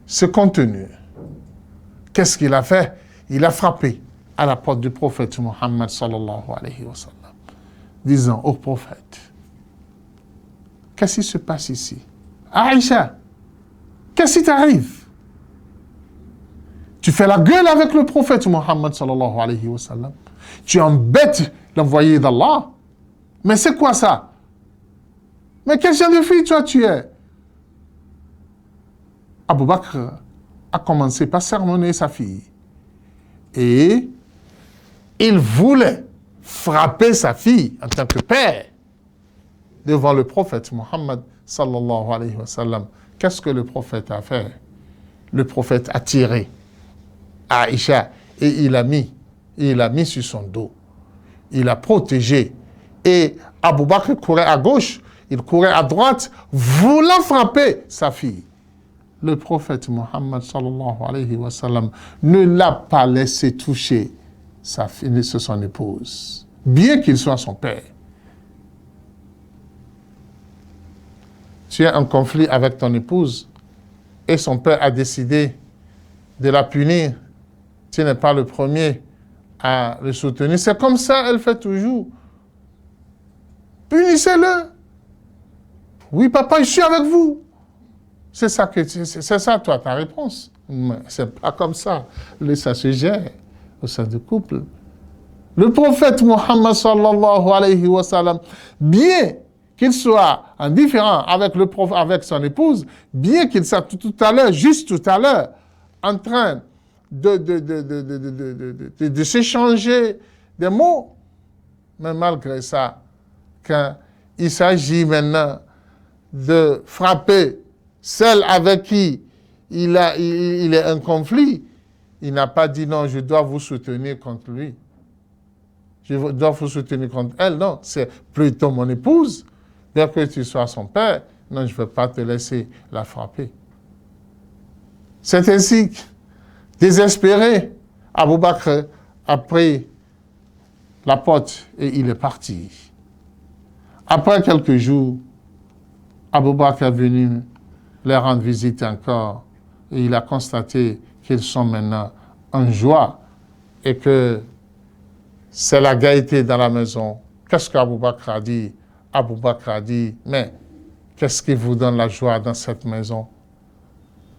se contenir. Qu'est-ce qu'il a fait? Il a frappé à la porte du prophète Muhammad sallallahu alayhi wa sallam, disant au prophète, qu'est-ce qui se passe ici? Aïcha, qu'est-ce qui t'arrive? Tu fais la gueule avec le prophète Muhammad sallallahu alayhi wa sallam. Tu embêtes l'envoyé d'Allah. Mais c'est quoi ça? Mais quel genre de fille toi tu es? Abu Bakr a commencé par sermonner sa fille. Et il voulait frapper sa fille en tant que père devant le prophète Muhammad sallallahu alayhi wa sallam. Qu'est-ce que le prophète a fait? Le prophète a tiré Aïcha et il l'a mis sur son dos. Il a protégé. Et Abu Bakr courait à gauche, il courait à droite, voulant frapper sa fille. Le prophète Muhammad sallallahu alayhi wa sallam ne l'a pas laissé toucher sa fille, son épouse, bien qu'il soit son père. Tu es en conflit avec ton épouse et son père a décidé de la punir. Tu n'es pas le premier à le soutenir. C'est comme ça, elle fait toujours. Punissez-le. Oui, papa, je suis avec vous. C'est ça, toi, ta réponse. Mais c'est pas comme ça. Ça se gère au sein du couple. Le prophète Muhammad sallallahu alayhi wa sallam, bien qu'il soit indifférent avec son épouse, bien qu'il soit juste tout à l'heure, en train de s'échanger des mots, mais malgré ça, quand il s'agit maintenant de frapper celle avec qui il est en conflit, il n'a pas dit non, je dois vous soutenir contre lui. Je dois vous soutenir contre elle. Non, c'est plutôt mon épouse. Bien que tu sois son père, non, je ne vais pas te laisser la frapper. C'est ainsi que, désespéré, Abu Bakr a pris la porte et il est parti. Après quelques jours, Abu Bakr est venu leur rendre visite encore et il a constaté qu'ils sont maintenant en joie et que c'est la gaieté dans la maison. Qu'est-ce qu'Abu Bakr a dit? Abu Bakr a dit, mais qu'est-ce qui vous donne la joie dans cette maison?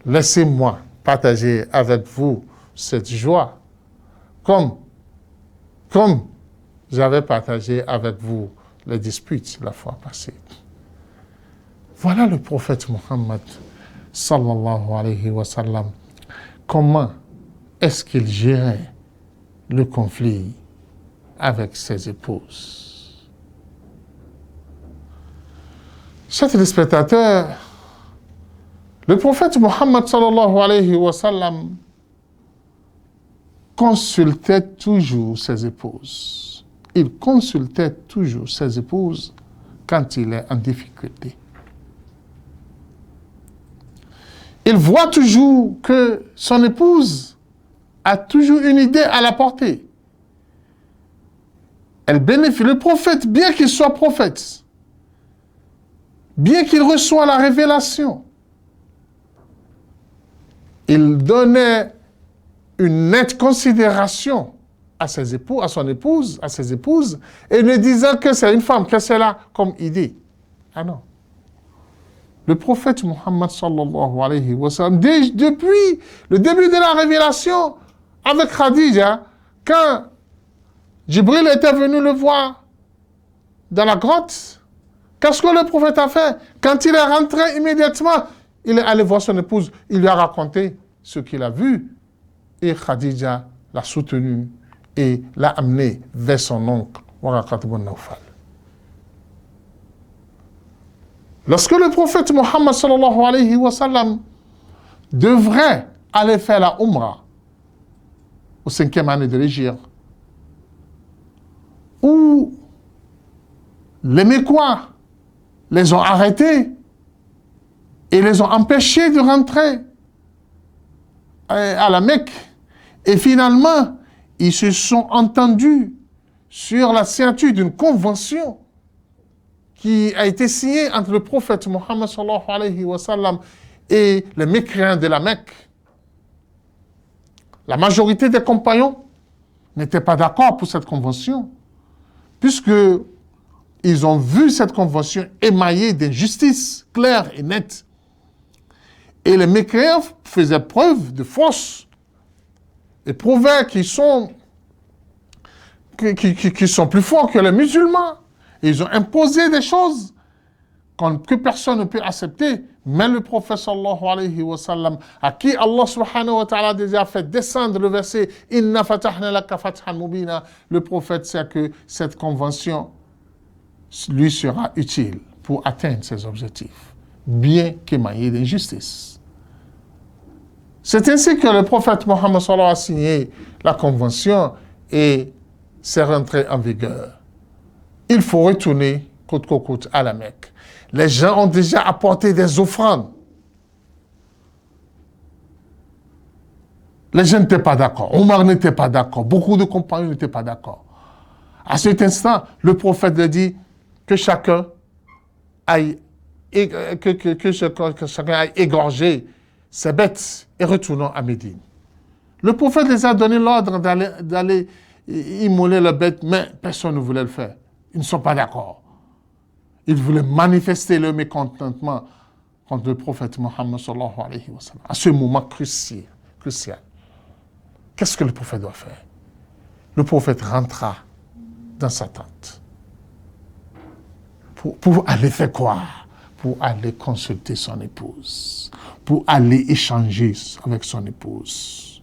Laissez-moi partager avec vous cette joie, comme j'avais partagé avec vous les disputes la fois passée. Voilà le prophète Muhammad sallallahu alayhi wa sallam. Comment est-ce qu'il gérait le conflit avec ses épouses? Chers téléspectateurs, le prophète Muhammad sallallahu alayhi wa sallam consultait toujours ses épouses. Il consultait toujours ses épouses quand il est en difficulté. Il voit toujours que son épouse a toujours une idée à la portée. Elle bénéficie. Le prophète, bien qu'il soit prophète, bien qu'il reçoive la révélation, il donnait une nette considération à ses époux, à son épouse, à ses épouses, et ne disant que c'est une femme, que c'est là comme idée. Ah non. Le prophète Muhammad sallallahu alayhi wa sallam, depuis le début de la révélation, avec Khadija, quand Jibril était venu le voir dans la grotte, qu'est-ce que le prophète a fait? Quand il est rentré immédiatement, il est allé voir son épouse, il lui a raconté ce qu'il a vu, et Khadija l'a soutenu et l'a amené vers son oncle, Waraqat ibn Nawfal. Lorsque le prophète Muhammad sallallahu alayhi wa sallam devrait aller faire la Umrah au 5e année de l'Hégire, où les Mécois les ont arrêtés et les ont empêchés de rentrer à la Mecque. Et finalement, ils se sont entendus sur la signature d'une convention qui a été signée entre le prophète Muhammad sallallahu alayhi wa sallam et les mécréants de la Mecque. La majorité des compagnons n'étaient pas d'accord pour cette convention, puisque ils ont vu cette convention émaillée d'injustice claire et nette. Et les mécréants faisaient preuve de force et prouvaient qu'ils sont plus forts que les musulmans. Et ils ont imposé des choses que personne ne peut accepter. Mais le prophète sallallahu alayhi wa sallam, à qui Allah subhanahu wa ta'ala a déjà fait descendre le verset « Inna fatahna laka fathan mubina », le prophète sait que cette convention lui sera utile pour atteindre ses objectifs, bien qu'émaillée d'injustice. C'est ainsi que le prophète Mohammed sallallahu a signé la convention et c'est rentré en vigueur. Il faut retourner côte à côte à la Mecque. Les gens ont déjà apporté des offrandes. Les gens n'étaient pas d'accord. Omar n'était pas d'accord. Beaucoup de compagnons n'étaient pas d'accord. À cet instant, le prophète a dit que chacun aille, que chacun aille égorger ses bêtes et retournons à Médine. Le prophète les a donné l'ordre d'aller immoler leurs bêtes, mais personne ne voulait le faire. Ils ne sont pas d'accord. Ils voulaient manifester leur mécontentement contre le prophète Mohammed sallallahu alayhi wa sallam. À ce moment crucial. Qu'est-ce que le prophète doit faire? Le prophète rentra dans sa tente. Pour aller faire quoi? Pour aller consulter son épouse. Pour aller échanger avec son épouse.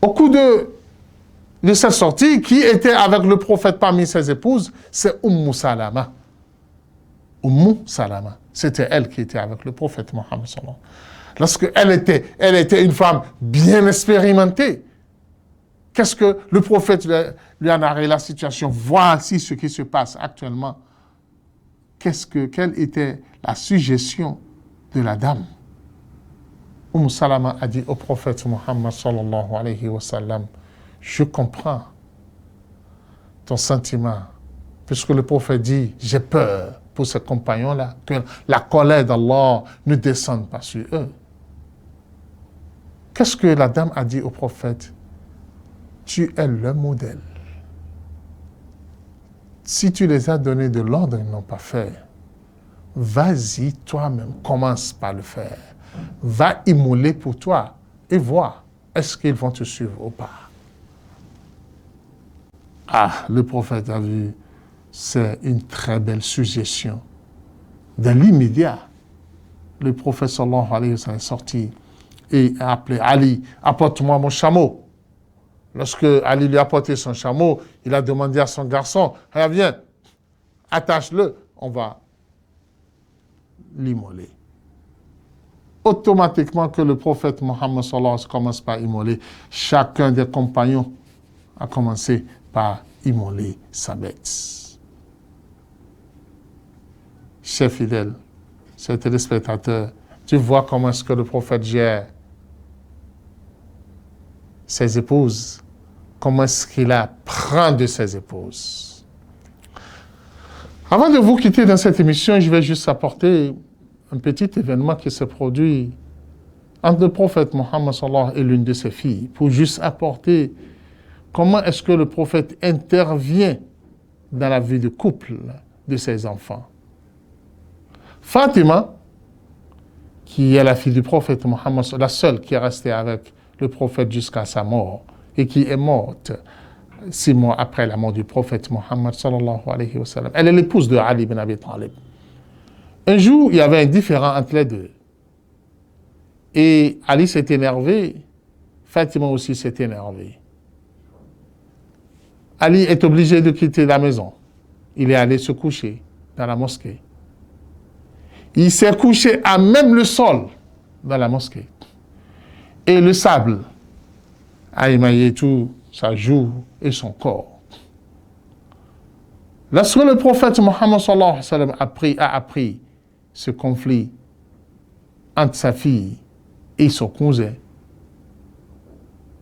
Au cours de cette sortie, qui était avec le prophète parmi ses épouses, c'est Salama. Salama, c'était elle qui était avec le prophète Mohammed sallallahu alayhi wa sallam. Elle était une femme bien expérimentée. Qu'est-ce que le prophète lui a narré la situation? Voici ce qui se passe actuellement. Quelle était la suggestion de la dame? Salama a dit au prophète Mohammed sallallahu alayhi wa sallam, je comprends ton sentiment, puisque le prophète dit, j'ai peur pour ces compagnons-là, que la colère d'Allah ne descende pas sur eux. Qu'est-ce que la dame a dit au prophète? Tu es le modèle. Si tu les as donné de l'ordre, ils n'ont pas fait. Vas-y toi-même, commence par le faire. Va immoler pour toi et vois, est-ce qu'ils vont te suivre ou pas? Ah, le prophète a vu, c'est une très belle suggestion. Dans l'immédiat, le prophète sallallahu alayhi wa sallam est sorti et a appelé Ali, apporte-moi mon chameau. Lorsque Ali lui a apporté son chameau, il a demandé à son garçon, viens, attache-le, on va l'immoler. Automatiquement que le prophète Mohammed sallallahu alayhi wa sallam commence par immoler, chacun des compagnons a commencé par immoler sa bête. Chers fidèles, chers téléspectateurs, tu vois comment est-ce que le prophète gère ses épouses, comment est-ce qu'il apprend de ses épouses. Avant de vous quitter dans cette émission, je vais juste apporter un petit événement qui s'est produit entre le prophète Mohammed sallallahu et l'une de ses filles, pour juste apporter comment est-ce que le prophète intervient dans la vie de couple de ses enfants. Fatima, qui est la fille du prophète Mohammed, la seule qui est restée avec le prophète jusqu'à sa mort et qui est morte 6 mois après la mort du prophète Mohammed sallallahu alayhi wa sallam. Elle est l'épouse de Ali ibn Abi Talib. Un jour, il y avait un différend entre les deux. Et Ali s'est énervé, Fatima aussi s'est énervée. Ali est obligé de quitter la maison. Il est allé se coucher dans la mosquée. Il s'est couché à même le sol dans la mosquée. Et le sable a émaillé tout sa joue et son corps. Lorsque le prophète Mohammed sallallahu alayhi wa sallam a appris ce conflit entre sa fille et son cousin,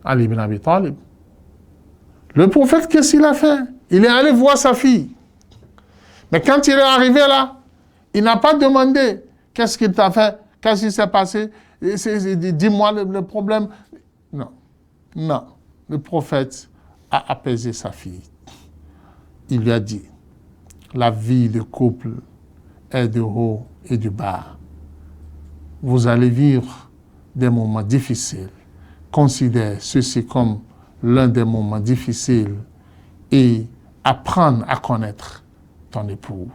Ali ibn Abi Talib, le prophète, qu'est-ce qu'il a fait? Il est allé voir sa fille. Mais quand il est arrivé là, il n'a pas demandé qu'est-ce qu'il t'a fait, qu'est-ce qui s'est passé, dis-moi le problème. Non, non. Le prophète a apaisé sa fille. Il lui a dit, la vie de couple est de haut et de bas. Vous allez vivre des moments difficiles. Considère ceci comme l'un des moments difficiles et apprendre à connaître ton époux.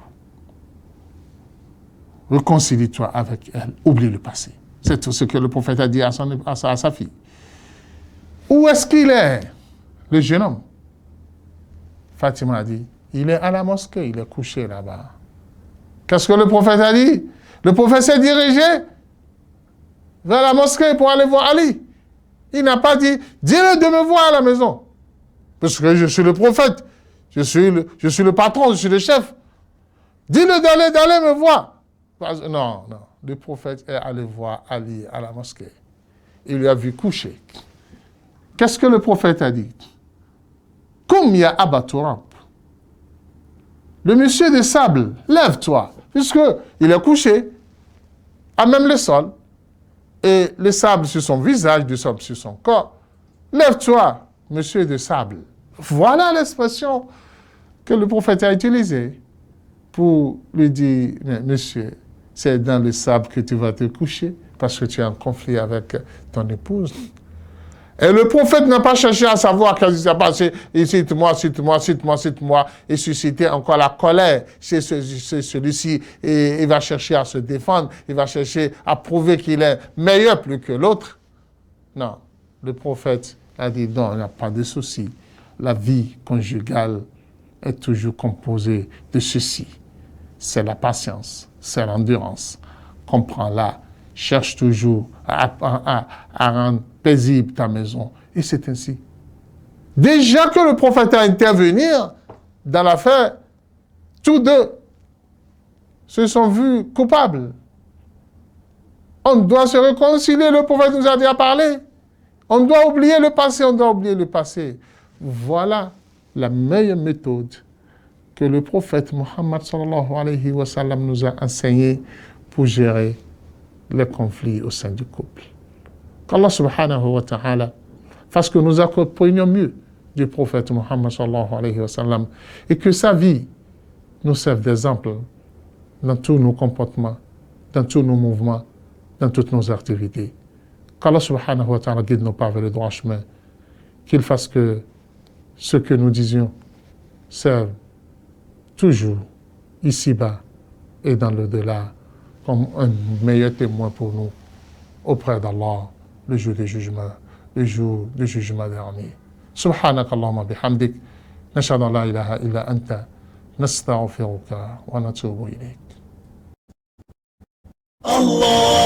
Réconcilie-toi avec elle. Oublie le passé. C'est tout ce que le prophète a dit à sa fille. Où est-ce qu'il est, le jeune homme? Fatima a dit, il est à la mosquée, il est couché là-bas. Qu'est-ce que le prophète a dit? Le prophète s'est dirigé vers la mosquée pour aller voir Ali. Il n'a pas dit, dis-le de me voir à la maison. Parce que je suis le prophète, je suis le patron, je suis le chef. Dis-le d'aller me voir. Non, non. Le prophète est allé voir Ali à la mosquée. Il lui a vu coucher. Qu'est-ce que le prophète a dit? Comme il y a Abaturab, le monsieur de sable, lève-toi, puisqu'il est couché à même le sol, et le sable sur son visage, du sable sur son corps. Lève-toi, monsieur de sable. Voilà l'expression que le prophète a utilisée pour lui dire, monsieur, c'est dans le sable que tu vas te coucher parce que tu es en conflit avec ton épouse. Et le prophète n'a pas cherché à savoir qu'est-ce qui s'est passé. Et cite-moi, et susciter encore la colère chez celui-ci. Et il va chercher à se défendre. Il va chercher à prouver qu'il est meilleur plus que l'autre. Non. Le prophète a dit non, il n'y a pas de souci. La vie conjugale est toujours composée de ceci. C'est la patience, c'est l'endurance. Comprends-la. Cherche toujours à rendre paisible ta maison. Et c'est ainsi. Déjà que le prophète a intervenir dans l'affaire, tous deux se sont vus coupables. On doit se réconcilier, le prophète nous a déjà parlé. On doit oublier le passé, Voilà la meilleure méthode que le prophète Mohammed sallallahu alayhi wa sallam nous a enseigné pour gérer les conflits au sein du couple. Qu'Allah subhanahu wa ta'ala fasse que nous apprenions mieux du prophète Mohammed sallallahu alayhi wa sallam et que sa vie nous serve d'exemple dans tous nos comportements, dans tous nos mouvements, dans toutes nos activités. Qu'Allah subhanahu wa ta'ala guide nos pas vers le droit chemin, qu'il fasse que ce que nous disions serve toujours ici-bas et dans l'au-delà comme un meilleur témoin pour nous auprès d'Allah le jour du jugement, dernier. Subhanakallahumma bihamdik, nashhadu an la ilaha illa anta, nastaghfiruka wa natubu ilayk. Allah